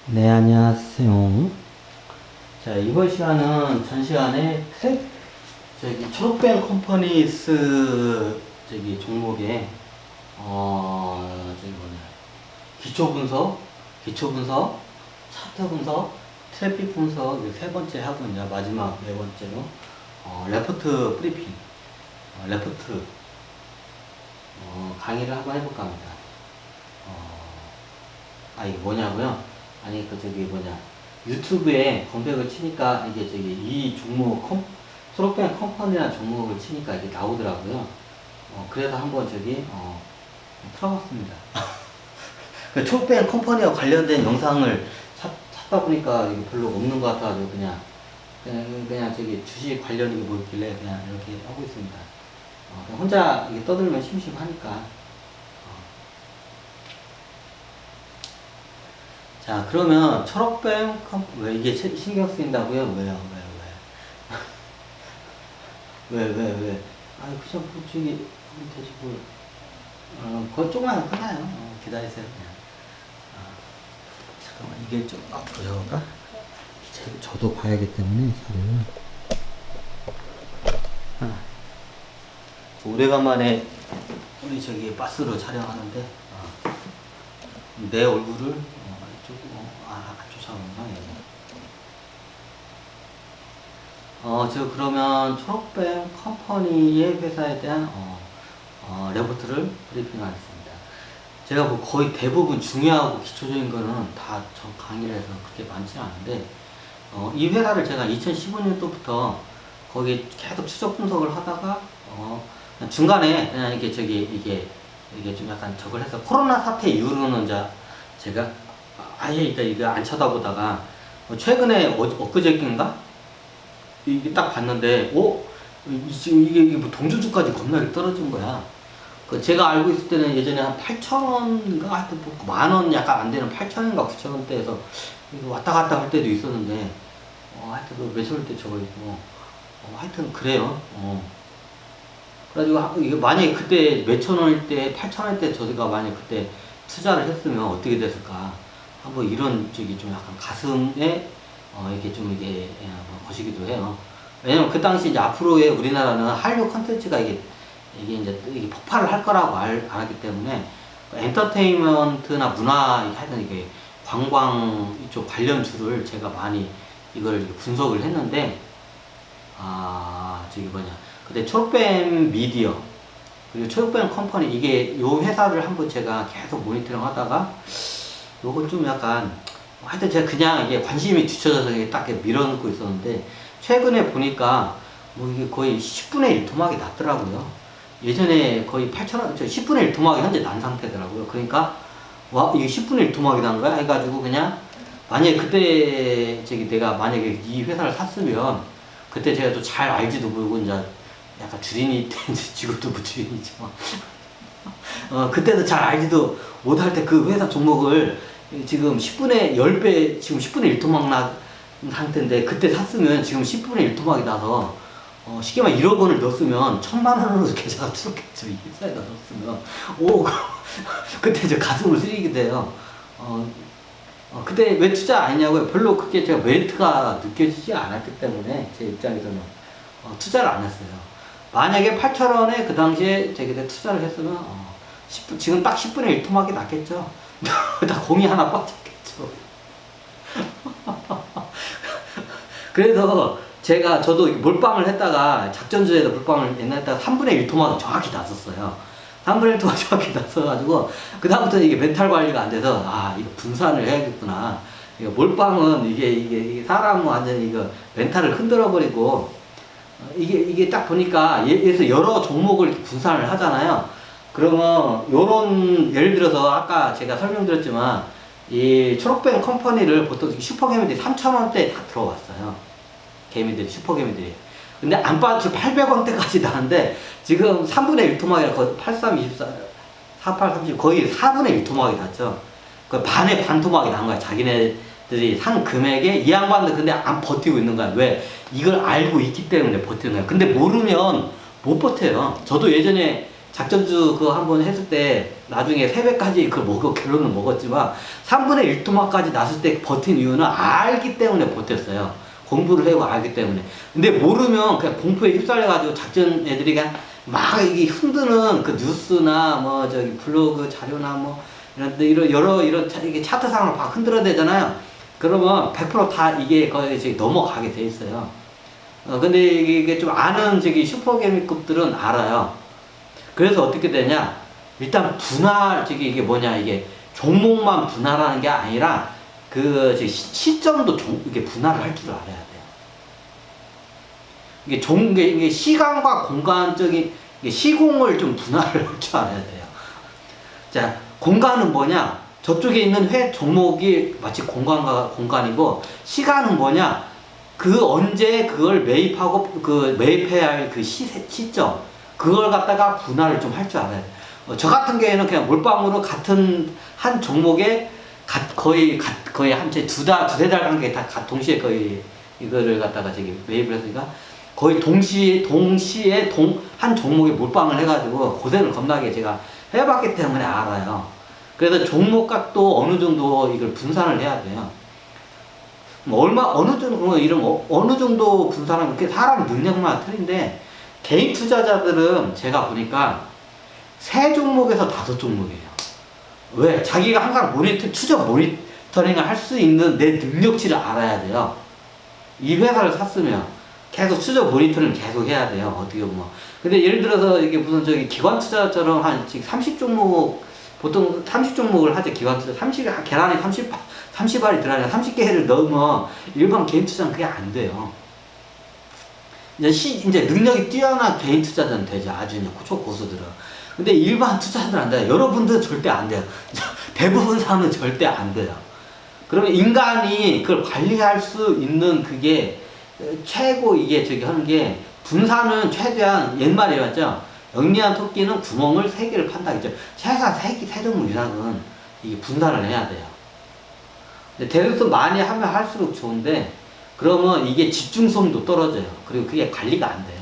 네, 안녕하세요. 자, 이번 시간은 전 시간에 초록뱅 컴퍼니스 종목에 기초 분석, 차트 분석, 트래픽 분석 세 번째 하고 이제 마지막 네 번째로 레포트 브리핑, 레포트 강의를 한번 해볼까 합니다. 이게 뭐냐고요? 아니 유튜브에 검색을 치니까 이게 이 종목 초록뱅 컴퍼니라는 종목을 치니까 이게 나오더라고요. 그래서 한번 틀어봤습니다. 그 초록뱅 컴퍼니와 관련된 영상을 찾다 보니까 이게 별로 없는 것 같아가지고 그냥 주식 관련 이게 뭐 있길래 그냥 이렇게 하고 있습니다. 그냥 혼자 이게 떠들면 심심하니까. 자, 그러면 초록뱀 왜 이게 신경 쓰인다고요? 왜요? 왜? 아니, 그냥 저기 되시고 그거 조금만 끝나요. 기다리세요, 그냥. 잠깐만, 이게 좀 앞으로 잡을까? 저도 봐야기 때문에 자료를. 오래간만에 우리 바스로 촬영하는데 내 얼굴을 안 쫓아오는구나. 그러면 초록뱀 컴퍼니의 회사에 대한 레포트를 브리핑하겠습니다. 제가 뭐 거의 대부분 중요하고 기초적인 거는 다 저 강의를 해서 그렇게 많지는 않은데 이 회사를 제가 2015년도부터 거기 계속 추적 분석을 하다가 중간에 그냥 이게 좀 약간 저걸 해서 코로나 사태 이후로는 이제 제가 아예 이거 안 쳐다보다가 최근에 엊그저께인가 이게 딱 봤는데 지금 이게 뭐 동전주까지 겁나게 떨어진 거야. 제가 알고 있을 때는 예전에 한 8,000원인가 하여튼 뭐 만원 약간 안 되는 8,000원인가 9,000원대에서 왔다 갔다 할 때도 있었는데 하여튼 매수할 때 저거 있고 하여튼 그래요. 그래가지고 이게 만약에 그때 몇천 원일 때 8,000원일 때 저희가 만약에 그때 투자를 했으면 어떻게 됐을까? 한번 이런 좀 약간 가슴에 이게 거시기도 해요. 왜냐면 그 당시 이제 앞으로의 우리나라는 한류 컨텐츠가 이게 폭발을 할 거라고 알았기 때문에 엔터테인먼트나 문화 하여튼 이게 관광 이쪽 관련주를 제가 많이 이걸 분석을 했는데 근데 초록뱀 미디어 그리고 초록뱀 컴퍼니 이게 요 회사를 한번 제가 계속 모니터링 하다가 요건 좀 약간 하여튼 제가 그냥 이게 관심이 뒤쳐져서 딱 밀어넣고 있었는데 최근에 보니까 뭐 이게 거의 10분의 1 토막이 났더라고요. 예전에 거의 8,000원, 10분의 1 토막이 현재 난 상태더라고요. 그러니까 와 이게 10분의 1 토막이 난 거야 해가지고 그냥 만약에 그때 내가 만약에 이 회사를 샀으면 그때 제가 또 잘 알지도 모르고 이제 약간 주린이 지금도 뭐 주린이지만 그때도 잘 알지도 못할 때 그 회사 종목을 지금 10분의 10배 지금 10분의 1 토막 난 상태인데 그때 샀으면 지금 10분의 1 토막이 나서 쉽게 말해 1억 원을 넣었으면 1,000만 원으로 계좌가 줄었겠죠. 이 회사에다 넣었으면 그때 저 가슴을 쓰리게 돼요. 그때 왜 투자 안 했냐고요? 별로 그게 제가 메리트가 느껴지지 않았기 때문에 제 입장에서는 투자를 안 했어요. 만약에 8,000원에 그 당시에 제가 투자를 했으면 지금 딱 10분의 1 토막이 났겠죠. 다 공이 하나 빠졌겠죠. 그래서 저도 몰빵을 했다가 작전주에다 몰빵을 옛날에 했다가 3분의 1 토막이 정확히 났었어요. 3분의 1 토막이 정확히 났어가지고 그다음부터 이게 멘탈 관리가 안 돼서 이거 분산을 해야겠구나. 이거 몰빵은 이게 사람은 완전히 이거 멘탈을 흔들어 버리고 이게 딱 보니까 예에서 여러 종목을 분산을 하잖아요. 그러면 예를 들어서 아까 제가 설명드렸지만 이 초록뱅 컴퍼니를 보통 슈퍼개미들이 3,000원대 다 들어왔어요. 개미들이 슈퍼개미들이. 근데 안 빠져 800원대까지 나는데 지금 3분의 1 토막이라 거의 83, 24, 48, 30 거의 4분의 1 토막이 났죠. 그 반의 반 토막이 난 거야. 자기네들이 산 금액에 이 양반들 근데 안 버티고 있는 거야. 왜? 이걸 알고 있기 때문에 버티는 거야. 근데 모르면 못 버텨요. 저도 예전에 작전주 그거 한번 했을 때 나중에 새벽까지 그걸 결론을 먹었지만 3분의 1 토막까지 났을 때 버틴 이유는 알기 때문에 버텼어요. 공부를 해고 알기 때문에. 근데 모르면 그냥 공포에 휩쓸려가지고 작전 애들이 그냥 막 이게 흔드는 그 뉴스나 뭐 저기 블로그 자료나 뭐 이런 여러 이런 이게 차트상을 막 흔들어야 되잖아요. 그러면 100%다 이게 거의 이제 넘어가게 돼 있어요. 근데 이게 좀 아는 저기 슈퍼개미급들은 알아요. 그래서 어떻게 되냐? 일단 분할 이게 뭐냐 이게 종목만 분할하는 게 아니라 그 시점도 이게 분할을 할 줄 알아야 돼요. 이게 시간과 공간적인 시공을 좀 분할을 할 줄 알아야 돼요. 자, 공간은 뭐냐? 저쪽에 있는 회 종목이 마치 공간이고 시간은 뭐냐? 그 언제 그걸 매입하고 그 매입해야 할 그 시점 그걸 갖다가 분할을 좀 할 줄 알아야 돼요. 저 같은 경우에는 그냥 몰빵으로 같은 한 종목에 거의 한 두세 달 관계 다 동시에 거의 이거를 갖다가 매입을 했으니까 거의 동시에 한 종목에 몰빵을 해가지고 고생을 겁나게 제가 해봤기 때문에 알아요. 그래서 종목값도 어느 정도 이걸 분산을 해야 돼요. 어느 정도 분산하면 그게 사람 능력마다 틀린데 개인 투자자들은 제가 보니까 3종목에서 5종목이에요. 왜? 자기가 항상 추적 모니터링을 할 수 있는 내 능력치를 알아야 돼요. 이 회사를 샀으면 계속 추적 모니터링을 계속 해야 돼요. 어떻게 보면. 근데 예를 들어서 이게 무슨 기관 투자처럼 한 30종목, 보통 30종목을 하죠. 기관 투자. 계란이 30알이 들어가냐. 30개를 넣으면 일반 개인 투자는 그게 안 돼요. 이제 능력이 뛰어난 개인 투자자는 되죠. 아주 초고수들은. 근데 일반 투자자들은 안 돼요. 여러분들은 절대 안 돼요. 대부분 사람은 절대 안 돼요. 그러면 인간이 그걸 관리할 수 있는 그게 최고 이게 하는 게 분산은 최대한 옛말에 맞죠? 영리한 토끼는 구멍을 3개를 판다 했죠. 최소한 3종목 이상은 이게 분산을 해야 돼요. 근데 대여섯 많이 하면 할수록 좋은데 그러면 이게 집중성도 떨어져요. 그리고 그게 관리가 안 돼요.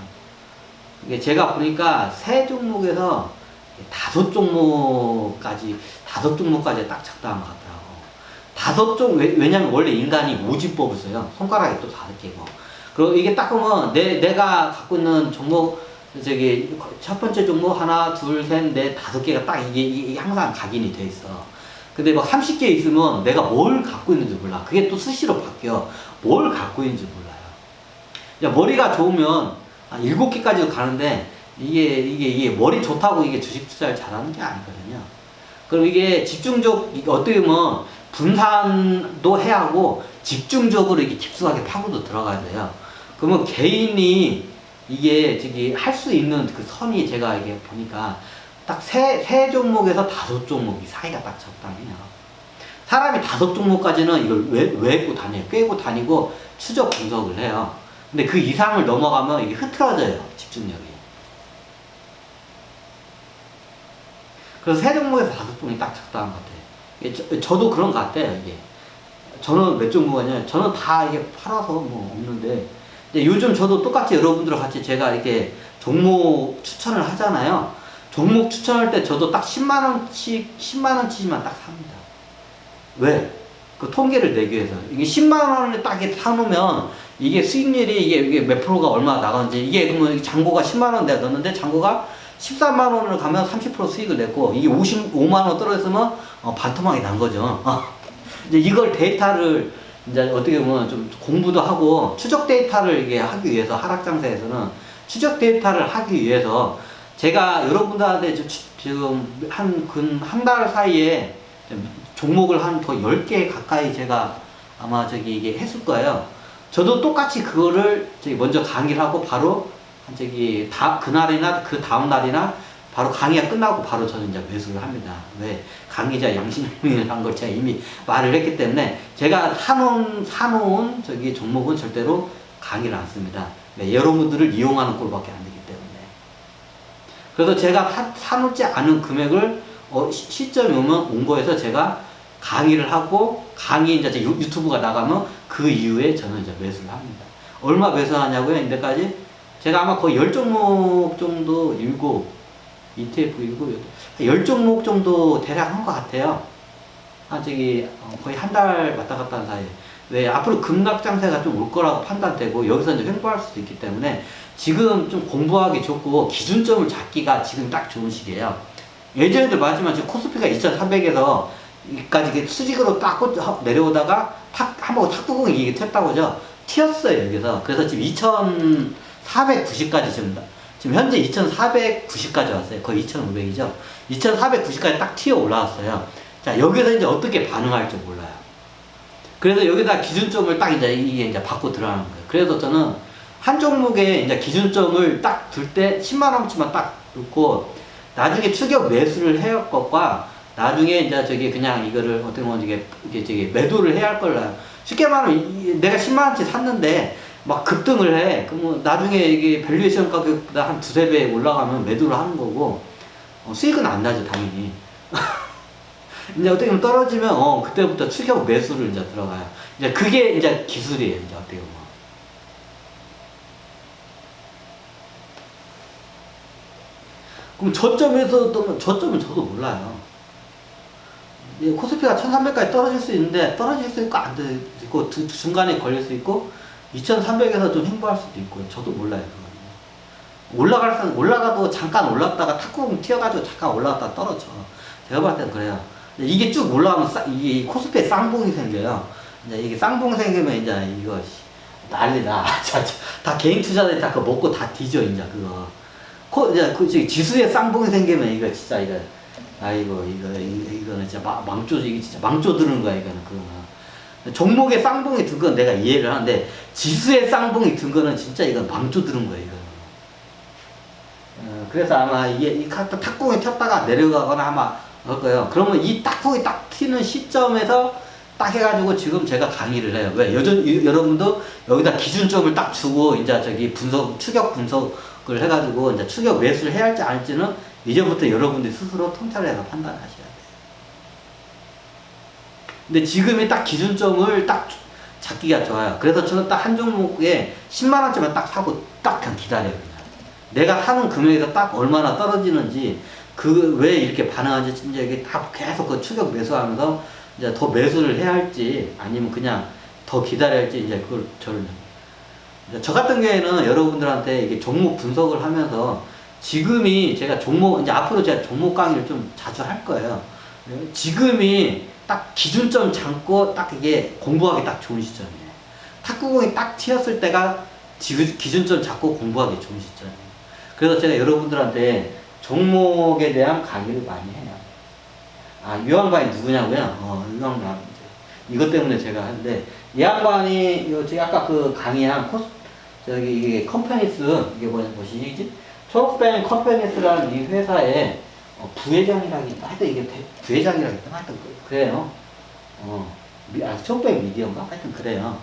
이게 제가 보니까 3종목에서 5종목까지 딱 적당한 것 같더라고. 왜냐면 원래 인간이 모집법을 써요. 손가락이 또 5개고. 그리고 이게 딱 보면 내가 갖고 있는 종목, 첫 번째 종목 하나, 둘, 셋, 넷, 5개가 딱 이게 항상 각인이 돼 있어. 근데 막 30개 있으면 내가 뭘 갖고 있는지 몰라. 그게 또 수시로 바뀌어. 뭘 갖고 있는지 몰라요. 머리가 좋으면 한 7개까지도 가는데 이게 머리 좋다고 이게 주식 투자를 잘하는 게 아니거든요. 그럼 이게 어떻게 보면 분산도 해야 하고 집중적으로 이게 깊숙하게 파고도 들어가야 돼요. 그러면 개인이 이게 할 수 있는 그 선이 제가 이게 보니까 딱 세 종목에서 5종목이 사이가 딱 적당해요. 사람이 5종목까지는 이걸 꿰고 다니고 추적 분석을 해요. 근데 그 이상을 넘어가면 이게 흐트러져요. 집중력이. 그래서 3종목에서 5종목이 딱 적당한 것 같아요. 저도 그런 것 같아요. 이게. 저는 몇 종목이냐? 저는 다 이게 팔아서 뭐 없는데 요즘 저도 똑같이 여러분들과 같이 제가 이렇게 종목 추천을 하잖아요. 종목 추천할 때 저도 딱 10만원치만 딱 삽니다. 왜? 그 통계를 내기 위해서. 이게 10만원을 딱 사놓으면 이게 수익률이 이게 몇 프로가 얼마나 나가는지 이게 그러면 잔고가 10만원 내가 넣었는데 잔고가 13만원을 가면 30% 수익을 냈고 이게 55만원 떨어졌으면 반토막이 난 거죠. 이제 이걸 데이터를 이제 어떻게 보면 좀 공부도 하고 추적 데이터를 이게 하기 위해서 하락장세에서는 추적 데이터를 하기 위해서 제가 여러분들한테 지금 한 달 사이에 종목을 한 더 10개 가까이 제가 아마 이게 했을 거예요. 저도 똑같이 그거를 먼저 강의를 하고 바로 그날이나 그 다음 날이나 바로 강의가 끝나고 바로 저는 이제 매수를 합니다. 왜? 강의자 양심이라는 걸 제가 이미 말을 했기 때문에 제가 사놓은 종목은 절대로 강의를 안 씁니다. 네, 여러분들을 이용하는 꼴밖에 안 되기 때문에. 그래서 제가 사놓지 않은 금액을 시점이 온 거에서 제가 강의를 하고 이제 유튜브가 나가면 그 이후에 저는 이제 매수를 합니다. 얼마 매수하냐고요? 이때까지 제가 아마 거의 10종목 정도 ETF 이고 10종목 정도 대략 한 것 같아요. 거의 한 달 왔다 갔다 한 사이에. 왜 앞으로 급락장세가 좀 올 거라고 판단되고 여기서 이제 횡보할 수도 있기 때문에 지금 좀 공부하기 좋고 기준점을 잡기가 지금 딱 좋은 시기예요. 예전에도 말하지만 지금 코스피가 2300에서 여기까지 수직으로 딱 내려오다가 한번 탁구공이 이게 튀었다고 하죠. 튀었어요, 여기서. 그래서 지금 2490까지 지금 현재 2490까지 왔어요. 거의 2500이죠. 2490까지 딱 튀어 올라왔어요. 자, 여기서 이제 어떻게 반응할지 몰라요. 그래서 여기다 기준점을 딱 이게 받고 들어가는 거예요. 그래서 저는 한 종목에 이제 기준점을 딱 둘 때 10만원치만 딱 놓고 나중에 추격 매수를 해야 할 것과 나중에 이제 그냥 이거를 어떻게 보면 이게 매도를 해야 할 걸요. 쉽게 말하면 내가 10만원치 샀는데 막 급등을 해. 그러면 나중에 이게 밸류에이션 가격보다 한 두세 배 올라가면 매도를 하는 거고, 수익은 안 나죠, 당연히. 이제 어떻게 보면 떨어지면, 그때부터 추격 매수를 이제 들어가요. 이제 그게 이제 기술이에요, 이제 어떻게 보면. 그럼 저점은 저도 몰라요. 코스피가 1300까지 떨어질 수 있는데, 떨어질 수 있고, 안 될 수 있고, 중간에 걸릴 수 있고, 2300에서 좀 횡보할 수도 있고요. 저도 몰라요, 그거는. 올라가도 잠깐 올랐다가 탁구공 튀어가지고 잠깐 올라갔다가 떨어져. 제가 봤을 땐 그래요. 이게 쭉 올라가면 이게 코스피에 쌍봉이 생겨요. 이제 이게 쌍봉 생기면 이제 이거 난리나. 다 개인 투자들이 다 그거 먹고 다 뒤져, 이제 그거. 이제 지수에 쌍봉이 생기면 이거 진짜 이거. 아이고, 이거는 진짜 이게 진짜 망조 드는 거야, 이거는, 그거는. 종목에 쌍봉이 든 건 내가 이해를 하는데, 지수에 쌍봉이 든 거는 진짜 이건 망조 드는 거야, 이거는. 그래서 아마 이 탁구공이 튀었다가 내려가거나 아마 할 거예요. 그러면 이 탁구공이 딱 튀는 시점에서 딱 해가지고 지금 제가 강의를 해요. 왜? 여러분도 여기다 기준점을 딱 주고, 이제 추격 분석을 해가지고, 이제 추격 매수를 해야 할지 안 할지는 이제부터 여러분들이 스스로 통찰해서 판단하셔야 돼요. 근데 지금이 딱 기준점을 딱 잡기가 좋아요. 그래서 저는 딱 한 종목에 10만원짜리만 딱 사고 딱 그냥 기다려요. 그냥. 내가 사는 금액에서 딱 얼마나 떨어지는지, 왜 이렇게 반응하는지, 이제 이게 다 계속 그 추격 매수하면서 이제 더 매수를 해야 할지, 아니면 그냥 더 기다려야 할지, 이제 그걸 저 같은 경우에는 여러분들한테 이게 종목 분석을 하면서 지금이 이제 앞으로 제가 종목 강의를 좀 자주 할 거예요. 지금이 딱 기준점 잡고 딱 이게 공부하기 딱 좋은 시점이에요. 탁구공이 딱 튀었을 때가 기준점 잡고 공부하기 좋은 시점이에요. 그래서 제가 여러분들한테 종목에 대한 강의를 많이 해요. 이 양반이 누구냐고요? 이 양반. 이것 때문에 제가 하는데, 이 양반이, 저기 아까 그 강의한 이게 컴퍼니스, 이게 뭐시지? 초록뱅 컴퍼니스라는 이 회사의 부회장이라기도, 하여튼 이게 부회장이라기도, 하여튼 그래요. 초록뱅 미디어인가? 하여튼 그래요.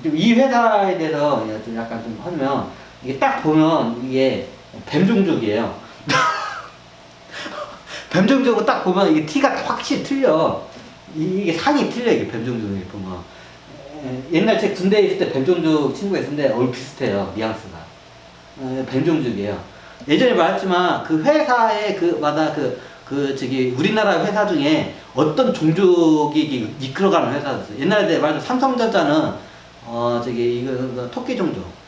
이 회사에 대해서 좀 약간 좀 하면, 이게 딱 보면 이게 뱀종족이에요. 뱀종족은 딱 보면 이게 티가 확실히 틀려. 이게 상이 틀려, 이게 뱀종족이 보면. 옛날 제 군대에 있을 때 뱀종족 친구가 있었는데 얼굴 비슷해요, 뉘앙스가. 뱀종족이에요. 예전에 말했지만 그 회사의 우리나라 회사 중에 어떤 종족이 이끌어가는 회사였어요. 옛날에 말해서 삼성전자는 토끼 종족.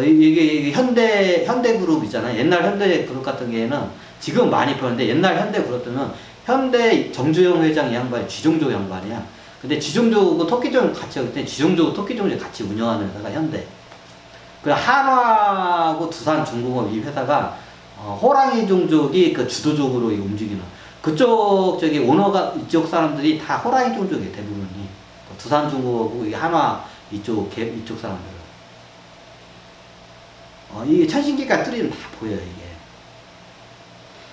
이게 현대그룹 있잖아요. 옛날 현대그룹 같은 경우에는 지금 많이 보는데, 옛날 현대그룹들은 현대 정주영 회장 이 양반이 쥐종족 양반이야. 근데 쥐종족은 토끼종족 같이 하기 때문에 쥐종족은 토끼종족 같이 운영하는 회사가 현대. 그 한화하고 두산중공업 이 회사가 호랑이 종족이 그 주도적으로 움직이는, 그쪽 오너가 이쪽 사람들이 다 호랑이 종족이에요, 대부분이. 두산중공업하고 한화 이쪽 사람들. 이게 천신기가 뚫리면 다 보여요,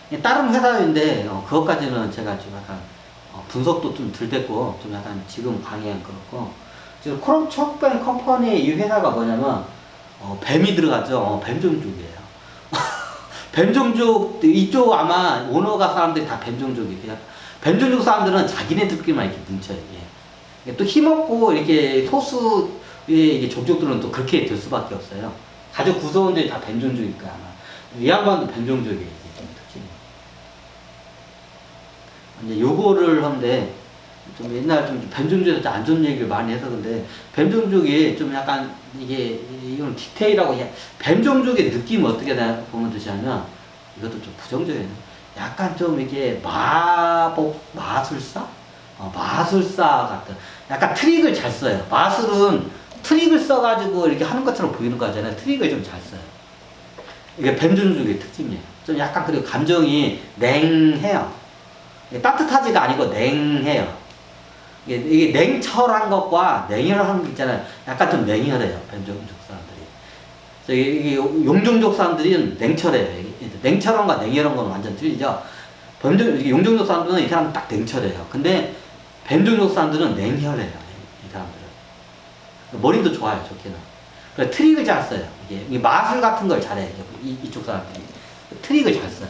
이게. 다른 회사인데, 그것까지는 제가 좀 약간, 분석도 좀 덜 됐고, 좀 약간 지금 강의는 그렇고, 지금 초록뱅 컴퍼니 이 회사가 뭐냐면, 뱀이 들어갔죠. 뱀종족이에요. 뱀종족, 이쪽 아마 오너가 사람들이 다 뱀종족이에요. 뱀종족 사람들은 자기네들끼리만 이렇게 뭉쳐요, 이게. 또 힘없고, 이렇게 소수의 이게 종족들은 또 그렇게 될 수밖에 없어요. 가족 구성원들이 다 뱀종족이니까 아마. 이 양반도 뱀종족이에요. 이게 좀 특징이. 이제 요거를 하는데 좀 옛날 좀 뱀종족에 대해서 안 좋은 얘기를 많이 해서 근데 뱀종족이 좀 약간 이게 이건 디테일하고 뱀종족의 느낌이 어떻게 보면 되냐면 이것도 좀 부정적이에요. 약간 좀 이게 마술사? 마술사 같은 약간 트릭을 잘 써요. 마술은 트릭을 써가지고 이렇게 하는 것처럼 보이는 거잖아요. 트릭을 좀 잘 써요. 이게 뱀종족의 특징이에요. 좀 약간 그리고 감정이 냉해요. 따뜻하지가 아니고 냉해요. 이게 냉철한 것과 냉혈한 게 있잖아요. 약간 좀 냉혈해요. 뱀종족 사람들이. 이게 용종족 사람들은 냉철해요. 냉철한과 냉혈한 건 완전 틀리죠. 용종족 사람들은 이 사람은 딱 냉철해요. 근데 뱀종족 사람들은 냉혈해요. 이 사람들은. 머리도 좋아요. 좋게는. 그래서 트릭을 잘 써요. 이게 마술 같은 걸 잘해요. 이쪽 사람들이. 트릭을 잘 써요.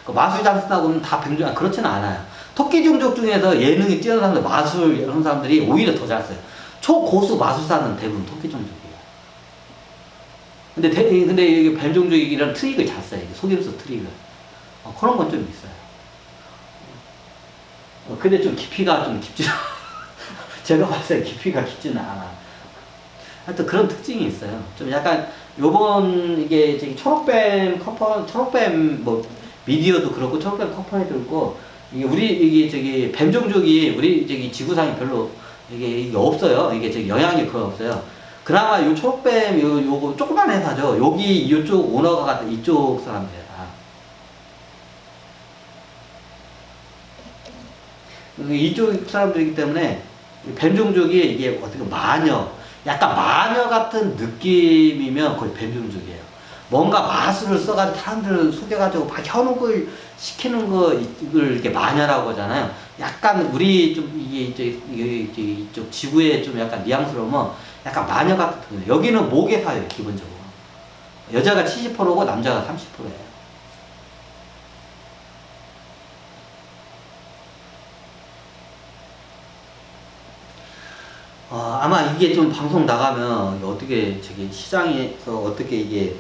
마술 잘 쓴다고 하면 다 뱀종, 그렇지는 않아요. 토끼 종족 중에서 예능이 뛰어난 사람들, 마술 이런 사람들이 오히려 더 잘 써요. 초고수 마술사는 대부분 토끼 종족이에요. 근데 이게 뱀종족이 이런 트릭을 잘 써요. 속임수 트릭을. 그런 건 좀 있어요. 근데 좀 깊이가 좀 깊지 제가 봤을 때 깊이가 깊지는 않아. 하여튼 그런 특징이 있어요. 좀 약간 요번 이게 저기 초록뱀 뭐 미디어도 그렇고 초록뱀 컴퍼니도 그렇고 이게 저기 뱀종족이 우리 저기 지구상에 별로 이게 없어요. 이게 저기 영향이 거의 없어요. 그나마 요 초록뱀 요거 조그만 회사죠. 여기 이쪽 오너가 같은 이쪽 사람들이야. 이쪽 사람들이기 때문에 뱀종족이 이게 어떻게 약간 마녀 같은 느낌이면 거의 뱀종족이에요. 뭔가 마술을 써가지고 사람들을 속여가지고 막 현혹을 시키는 거 이걸 이렇게 마녀라고 하잖아요. 약간 우리 좀 이쪽 지구에 좀 약간 뉘앙스로우면 약간 마녀 같은 톤이에요. 여기는 목에 사요 기본적으로. 여자가 70%고 남자가 30%예요. 아마 이게 좀 방송 나가면 어떻게 저기 시장에서 어떻게 이게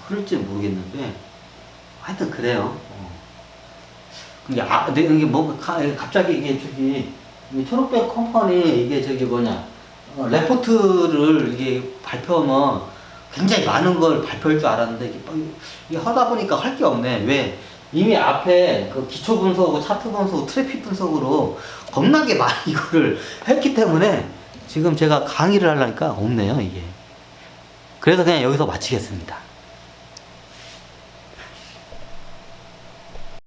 흐를지 모르겠는데 하여튼 그래요. 근데 이게 뭐 갑자기 이게 저기 초록백 컴퍼니 이게 저기 레포트를 이게 발표하면 굉장히 많은 걸 발표할 줄 알았는데 이게 하다 보니까 할 게 없네. 왜? 이미 앞에 그 기초 분석하고 차트 분석, 트래픽 분석으로 겁나게 많이 이거를 했기 때문에 지금 제가 강의를 하려니까 없네요, 이게. 그래서 그냥 여기서 마치겠습니다.